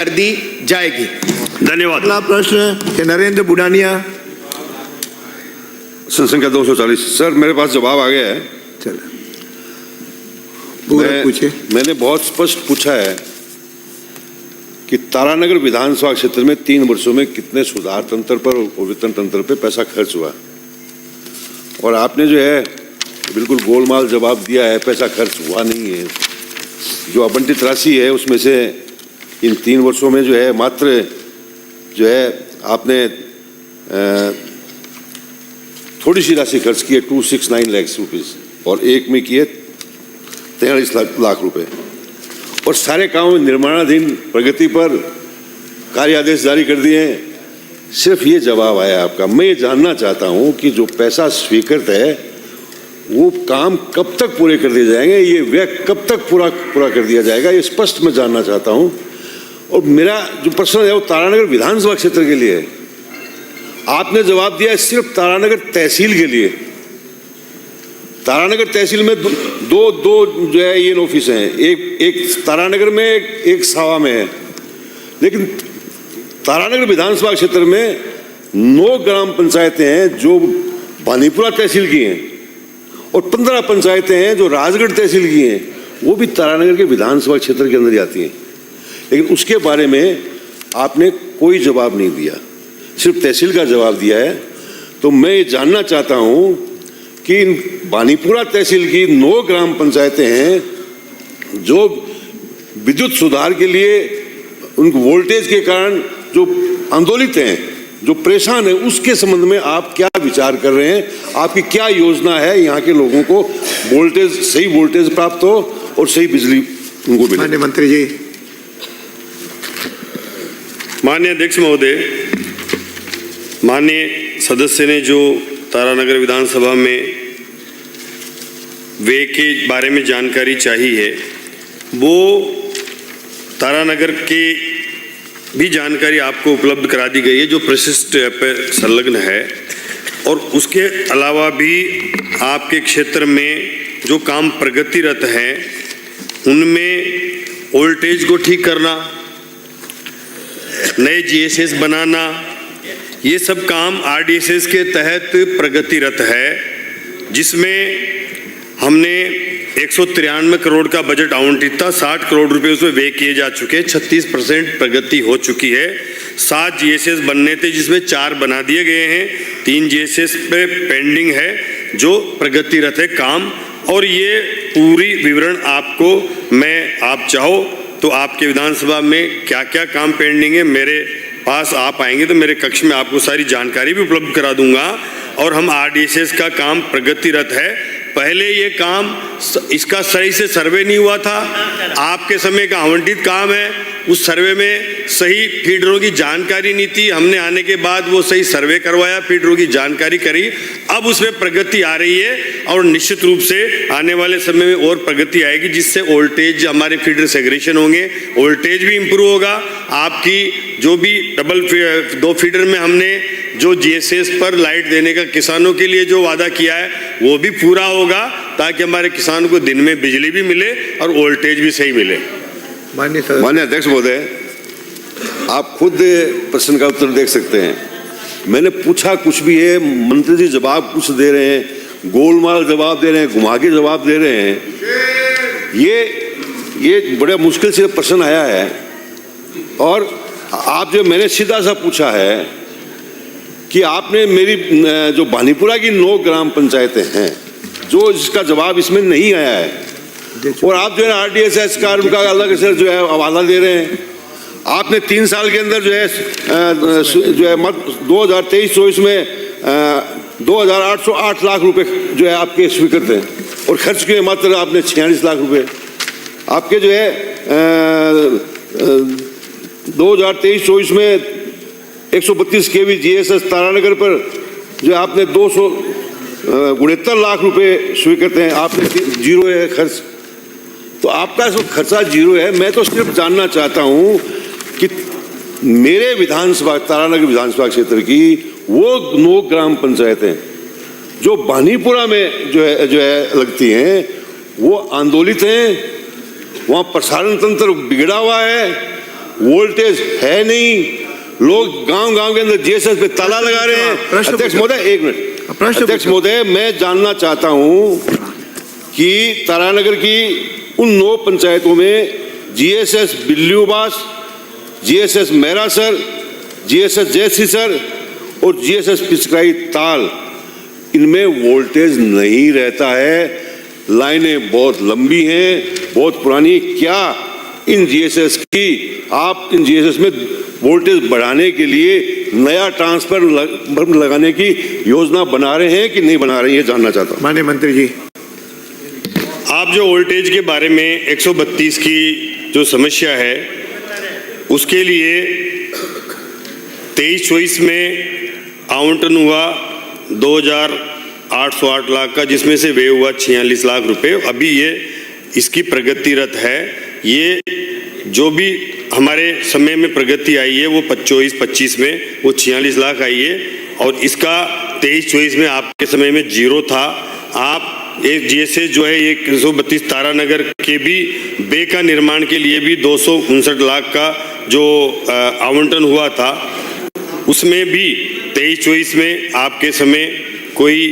कर दी जाएगी। धन्यवाद। अगला प्रश्न के नरेंद्र बुडानिया। संख्या 240। सर मेरे पास जवाब आ गया है। चलो पूरा पूछे। मैंने बहुत स्पष्ट पूछा है कि तारानगर विधानसभा क्षेत्र में 3 वर्षों में कितने सुधार तंत्र पर और वितरण तंत्र पर पैसा खर्च हुआ, और आपने जो है बिल्कुल गोलमाल जवाब दिया है, पैसा खर्च हुआ नहीं है। जो आवंटित राशि है उसमें से इन 3 वर्षों में जो है मात्र जो है आपने थोड़ी सी राशि खर्च की है, 269 लाख रुपीज, और एक में किए 43 लाख रुपए, और सारे काम निर्माणाधीन प्रगति पर कार्य आदेश जारी कर दिए हैं। सिर्फ ये जवाब आया आपका। मैं ये जानना चाहता हूं कि जो पैसा स्वीकृत है वो काम कब तक पूरे कर दिए जाएंगे, ये व्यय कब तक पूरा कर दिया जाएगा, ये स्पष्ट मैं जानना चाहता हूं। और मेरा जो प्रश्न है वो तारानगर विधानसभा क्षेत्र के लिए है। आपने जवाब दिया है सिर्फ तारानगर तहसील के लिए। तारानगर तहसील में दो जो है ये ऑफिस हैं, एक तारानगर में एक सावा में है, लेकिन तारानगर विधानसभा क्षेत्र में 9 ग्राम पंचायतें हैं जो बानीपुरा तहसील की हैं, और 15 पंचायतें हैं जो राजगढ़ तहसील की हैं, वो भी तारानगर के विधानसभा क्षेत्र के अंदर आती हैं। लेकिन उसके बारे में आपने कोई जवाब नहीं दिया, सिर्फ तहसील का जवाब दिया है। तो मैं ये जानना चाहता हूं कि बानीपुरा तहसील की 9 ग्राम पंचायतें हैं जो विद्युत सुधार के लिए उनको वोल्टेज के कारण जो आंदोलित हैं, जो परेशान है, उसके संबंध में आप क्या विचार कर रहे हैं? आपकी क्या योजना है यहाँ के लोगों को वोल्टेज, सही वोल्टेज प्राप्त हो और सही बिजली उनको मिले? माननीय मंत्री जी। माननीय अध्यक्ष महोदय, माननीय सदस्य ने जो तारानगर विधानसभा में व्यय के बारे में जानकारी चाहिए है, वो तारानगर के भी जानकारी आपको उपलब्ध करा दी गई है जो प्रशिष्ट पर संलग्न है। और उसके अलावा भी आपके क्षेत्र में जो काम प्रगतिरत हैं उनमें वोल्टेज को ठीक करना, नए GSS बनाना, ये सब काम RDSS के तहत प्रगतिरत है, जिसमें हमने 193 करोड़ का बजट आवंटित था, 60 करोड़ रुपए उसमें व्यय किए जा चुके हैं, 36% प्रगति हो चुकी है। 7 GSS बनने थे जिसमें 4 बना दिए गए हैं, 3 GSS पे पेंडिंग है जो प्रगतिरत है काम। और ये पूरी विवरण आपको आप चाहो तो आपके विधानसभा में क्या क्या काम पेंडिंग है, मेरे पास आप आएंगे तो मेरे कक्ष में आपको सारी जानकारी भी उपलब्ध करा दूंगा। और हम RDSS का काम प्रगतिरत है। पहले ये काम इसका सही से सर्वे नहीं हुआ था, आपके समय का आवंटित काम है, उस सर्वे में सही फीडरों की जानकारी नहीं थी, हमने आने के बाद वो सही सर्वे करवाया, फीडरों की जानकारी करी, अब उसमें प्रगति आ रही है और निश्चित रूप से आने वाले समय में और प्रगति आएगी, जिससे वोल्टेज हमारे फीडर सेग्रेशन होंगे, वोल्टेज भी इम्प्रूव होगा। आपकी जो भी 2 फीडर में हमने जो GSS पर लाइट देने का किसानों के लिए जो वादा किया है वो भी पूरा होगा, ताकि हमारे किसानों को दिन में बिजली भी मिले और वोल्टेज भी सही मिले। माननीय अध्यक्ष महोदय, आप खुद प्रश्न का उत्तर देख सकते हैं। मैंने पूछा कुछ भी है, मंत्री जी जवाब कुछ दे रहे हैं, गोलमाल जवाब दे रहे हैं, घुमा के जवाब दे रहे हैं। ये बड़ा मुश्किल से प्रश्न आया है। और आप जो मैंने सीधा सा पूछा है कि आपने मेरी जो बानीपुरा की 9 ग्राम पंचायतें हैं जो इसका जवाब इसमें नहीं आया है, और आप जो है RDSS का उनका अलग से जो है हवाला दे रहे हैं। आपने 3 साल के अंदर जो है 2023-24 में 2808 लाख रुपए जो है आपके स्वीकृत हैं, और खर्च किए मात्र आपने 46 लाख रुपए। आपके जो है 2023-24 में 132 kV GSS तारानगर पर जो आपने 269 लाख रुपए स्वीकृत हैं, आपने 0 है खर्च। तो आपका जो खर्चा 0 है। मैं तो सिर्फ जानना चाहता हूं कि मेरे विधानसभा तारानगर विधानसभा क्षेत्र की वो 9 ग्राम पंचायतें जो बानीपुरा में जो है लगती हैं वो आंदोलित हैं, वहाँ प्रसारण तंत्र बिगड़ा हुआ है, वोल्टेज है नहीं, लोग गांव-गांव के अंदर जीएसएस पे ताला लगा रहे हैं। अध्यक्ष महोदय, एक मिनट। अध्यक्ष महोदय, मैं जानना चाहता हूं कि तारानगर की उन 9 पंचायतों में जीएसएस बिल्लूबास, जीएसएस मेरासर, जीएसएस जयसीसर और जीएसएस पिचकाई ताल, इनमें वोल्टेज नहीं रहता है, लाइनें बहुत लंबी हैं, बहुत पुरानी। क्या इन जीएसएस की आप इन जीएसएस में वोल्टेज बढ़ाने के लिए नया ट्रांसफर लगाने की योजना बना रहे हैं कि नहीं बना रहे हैं, ये जानना चाहता हूं। माननीय मंत्री जी, आप जो वोल्टेज के बारे में 132 की जो समस्या है, उसके लिए 23-24 में आवंटन हुआ 2,808 लाख का, जिसमें से व्यय हुआ 46 लाख रुपए। अभी ये इसकी प्रगतिरत है। ये जो भी हमारे समय में प्रगति आई है वो 24-25 में वो 46 लाख आई है, और इसका 23-24 में आपके समय में 0 था। आप एक जीएसएस जो है 132 तारानगर के भी बे का निर्माण के लिए भी 259 लाख का जो आवंटन हुआ था, उसमें भी 23-24 में आपके समय कोई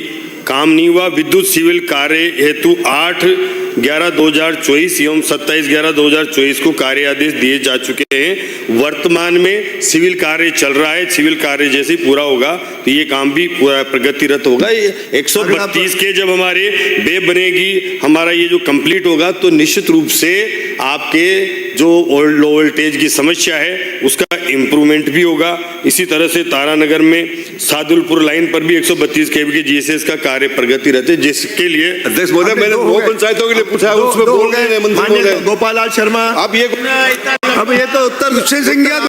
काम नहीं हुआ। विद्युत सिविल कार्य हेतु 8/11/2024 एवं 27/11/2024 को कार्य आदेश दिए जा चुके हैं। वर्तमान में सिविल कार्य चल रहा है। सिविल कार्य जैसे ही पूरा होगा तो ये काम भी पूरा प्रगतिरत होगा। 132 के जब हमारे बे बनेगी, हमारा ये जो कंप्लीट होगा, तो निश्चित रूप से आपके जो लो वोल्टेज की समस्या है उसका इम्प्रूवमेंट भी होगा। इसी तरह से तारानगर में सादुलपुर लाइन पर भी 132 केवी के जीएसएस का कार्य प्रगतिरत है, जिसके लिए अध्यक्ष महोदय, मैंने 2 पंचायतों के लिए पूछा है, उसमें बोल रहे हैं मंत्री महोदय। गोपाल लाल शर्मा। अब ये तो उत्तर